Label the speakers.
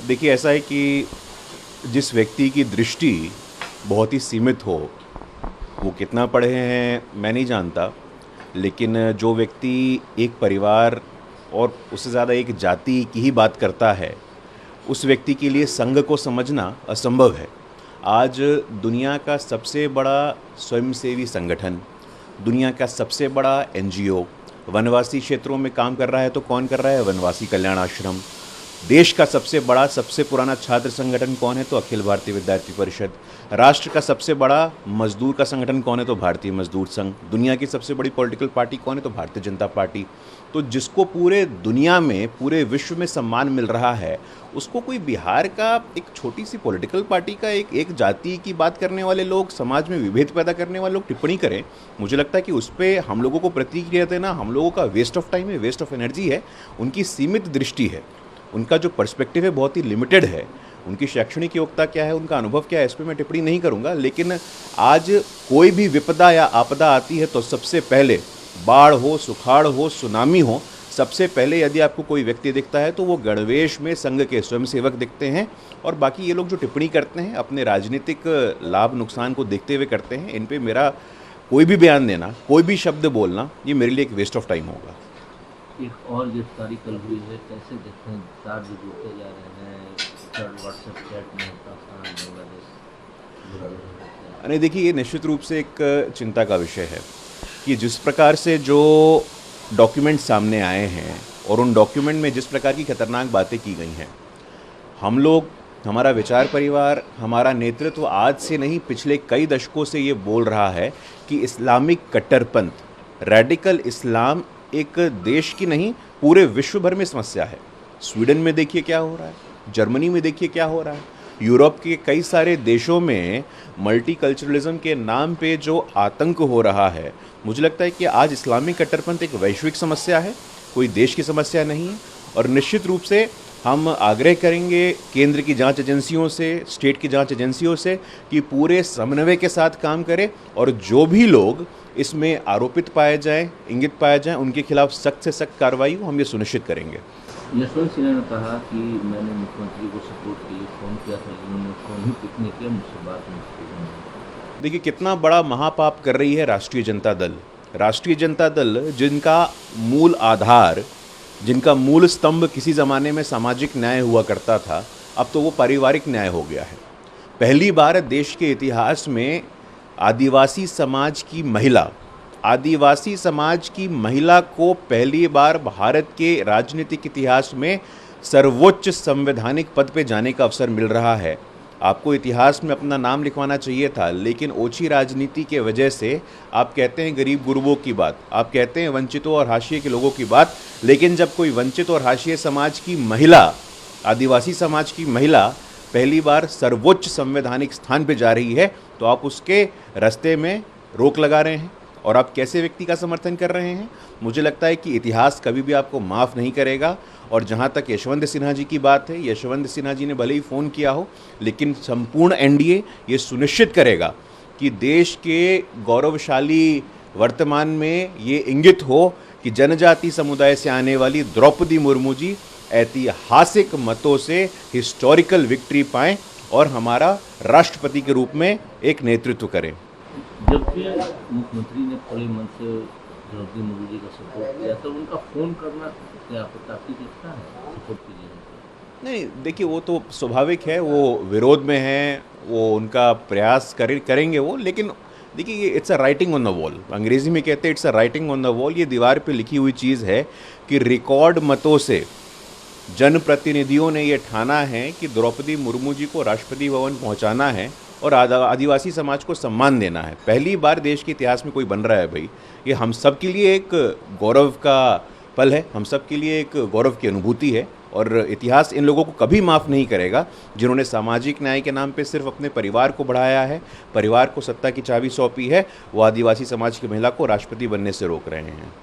Speaker 1: देखिए, ऐसा है कि जिस व्यक्ति की दृष्टि बहुत ही सीमित हो, वो कितना पढ़े हैं मैं नहीं जानता, लेकिन जो व्यक्ति एक परिवार और उससे ज़्यादा एक जाति की ही बात करता है, उस व्यक्ति के लिए संघ को समझना असंभव है। आज दुनिया का सबसे बड़ा स्वयंसेवी संगठन, दुनिया का सबसे बड़ा एनजीओ वनवासी क्षेत्रों में काम कर रहा है, तो कौन कर रहा है? वनवासी कल्याण आश्रम। देश का सबसे बड़ा, सबसे पुराना छात्र संगठन कौन है? तो अखिल भारतीय विद्यार्थी परिषद। राष्ट्र का सबसे बड़ा मजदूर का संगठन कौन है? तो भारतीय मजदूर संघ। दुनिया की सबसे बड़ी पॉलिटिकल पार्टी कौन है? तो भारतीय जनता पार्टी। तो जिसको पूरे दुनिया में, पूरे विश्व में सम्मान मिल रहा है, उसको कोई बिहार का एक छोटी सी पॉलिटिकल पार्टी का एक जाति की बात करने वाले लोग, समाज में विभेद पैदा करने वाले लोग टिप्पणी करें, मुझे लगता है कि उस पर हम लोगों को प्रतिक्रिया देना हम लोगों का वेस्ट ऑफ टाइम है, वेस्ट ऑफ एनर्जी है। उनकी सीमित दृष्टि है, उनका जो पर्सपेक्टिव है बहुत ही लिमिटेड है। उनकी शैक्षणिक योग्यता क्या है, उनका अनुभव क्या है, इस पर मैं टिप्पणी नहीं करूंगा। लेकिन आज कोई भी विपदा या आपदा आती है तो सबसे पहले, बाढ़ हो, सुखाड़ हो, सुनामी हो, सबसे पहले यदि आपको कोई व्यक्ति दिखता है तो वो गणवेश में संघ के स्वयंसेवक दिखते हैं। और बाकी ये लोग जो टिप्पणी करते हैं अपने राजनीतिक लाभ नुकसान को देखते हुए करते हैं। इन पे मेरा कोई भी बयान देना, कोई भी शब्द बोलना, ये मेरे लिए एक वेस्ट ऑफ टाइम होगा।
Speaker 2: एक और गिरफ्तारी कल हुई है, कैसे देखते हैं? 4 जो जुड़ते जा रहे हैं, व्हाट्सएप चैट में
Speaker 1: नहीं, देखिए, ये निश्चित रूप से एक चिंता का विषय है कि जिस प्रकार से जो डॉक्यूमेंट सामने आए हैं और उन डॉक्यूमेंट में जिस प्रकार की खतरनाक बातें की गई हैं, हम लोग, हमारा विचार परिवार, हमारा नेतृत्व आज से नहीं पिछले कई दशकों से ये बोल रहा है कि इस्लामिक कट्टरपंथ, रेडिकल इस्लाम एक देश की नहीं पूरे विश्व भर में समस्या है। स्वीडन में देखिए क्या हो रहा है, जर्मनी में देखिए क्या हो रहा है, यूरोप के कई सारे देशों में मल्टीकल्चरलिज्म के नाम पे जो आतंक हो रहा है, मुझे लगता है कि आज इस्लामिक कट्टरपंथ एक वैश्विक समस्या है, कोई देश की समस्या नहीं है। और निश्चित रूप से हम आग्रह करेंगे केंद्र की जांच एजेंसियों से, स्टेट की जांच एजेंसियों से कि पूरे समन्वय के साथ काम करें और जो भी लोग इसमें आरोपित पाए जाएं, इंगित पाए जाएं, उनके खिलाफ सख्त से सख्त कार्रवाई हो, हम ये सुनिश्चित करेंगे।
Speaker 2: यशवंत सिन्हा ने कहा कि मैंने मुख्यमंत्री को सपोर्ट के लिए फ़ोन किया था, लेकिन उन्होंने फ़ोन ही पिक नहीं किया, मुझसे बात नहीं।
Speaker 1: देखिए, कितना बड़ा महापाप कर रही है राष्ट्रीय जनता दल। राष्ट्रीय जनता दल जिनका मूल आधार, जिनका मूल स्तंभ किसी ज़माने में सामाजिक न्याय हुआ करता था, अब तो वो पारिवारिक न्याय हो गया है। पहली बार देश के इतिहास में आदिवासी समाज की महिला को पहली बार भारत के राजनीतिक इतिहास में सर्वोच्च संवैधानिक पद पे जाने का अवसर मिल रहा है। आपको इतिहास में अपना नाम लिखवाना चाहिए था, लेकिन ओछी राजनीति के वजह से आप कहते हैं गरीब गुरबों की बात, आप कहते हैं वंचितों और हाशिए के लोगों की बात, लेकिन जब कोई वंचित और हाशिए समाज की महिला, आदिवासी समाज की महिला पहली बार सर्वोच्च संवैधानिक स्थान पे जा रही है, तो आप उसके रास्ते में रोक लगा रहे हैं और आप कैसे व्यक्ति का समर्थन कर रहे हैं। मुझे लगता है कि इतिहास कभी भी आपको माफ़ नहीं करेगा। और जहाँ तक यशवंत सिन्हा जी की बात है, यशवंत सिन्हा जी ने भले ही फ़ोन किया हो, लेकिन संपूर्ण एनडीए ये सुनिश्चित करेगा कि देश के गौरवशाली वर्तमान में ये इंगित हो कि जनजाति समुदाय से आने वाली द्रौपदी मुर्मू जी ऐतिहासिक मतों से हिस्टोरिकल विक्ट्री पाएँ और हमारा राष्ट्रपति के रूप में एक नेतृत्व करें।
Speaker 2: जबकि मुख्यमंत्री ने खुले मन से द्रौपदी मुर्मू जी का सपोर्ट किया, तो उनका फ़ोन करना क्या ताकि लगता है सपोर्ट कीजिए?
Speaker 1: नहीं, देखिए, वो तो स्वाभाविक है, वो विरोध में हैं, वो उनका प्रयास करेंगे वो। लेकिन देखिए, ये it's a writing on the wall, अंग्रेज़ी में कहते हैं it's a writing on the wall. ये दीवार पे लिखी हुई चीज़ है कि रिकॉर्ड मतों से जनप्रतिनिधियों ने ये ठाना है कि द्रौपदी मुर्मू जी को राष्ट्रपति भवन पहुंचाना है और आदिवासी समाज को सम्मान देना है। पहली बार देश के इतिहास में कोई बन रहा है भाई, ये हम सब के लिए एक गौरव का पल है, हम सब के लिए एक गौरव की अनुभूति है। और इतिहास इन लोगों को कभी माफ़ नहीं करेगा जिन्होंने सामाजिक न्याय के नाम पे सिर्फ अपने परिवार को बढ़ाया है, परिवार को सत्ता की चाबी सौंपी है, वो आदिवासी समाज की महिला को राष्ट्रपति बनने से रोक रहे हैं।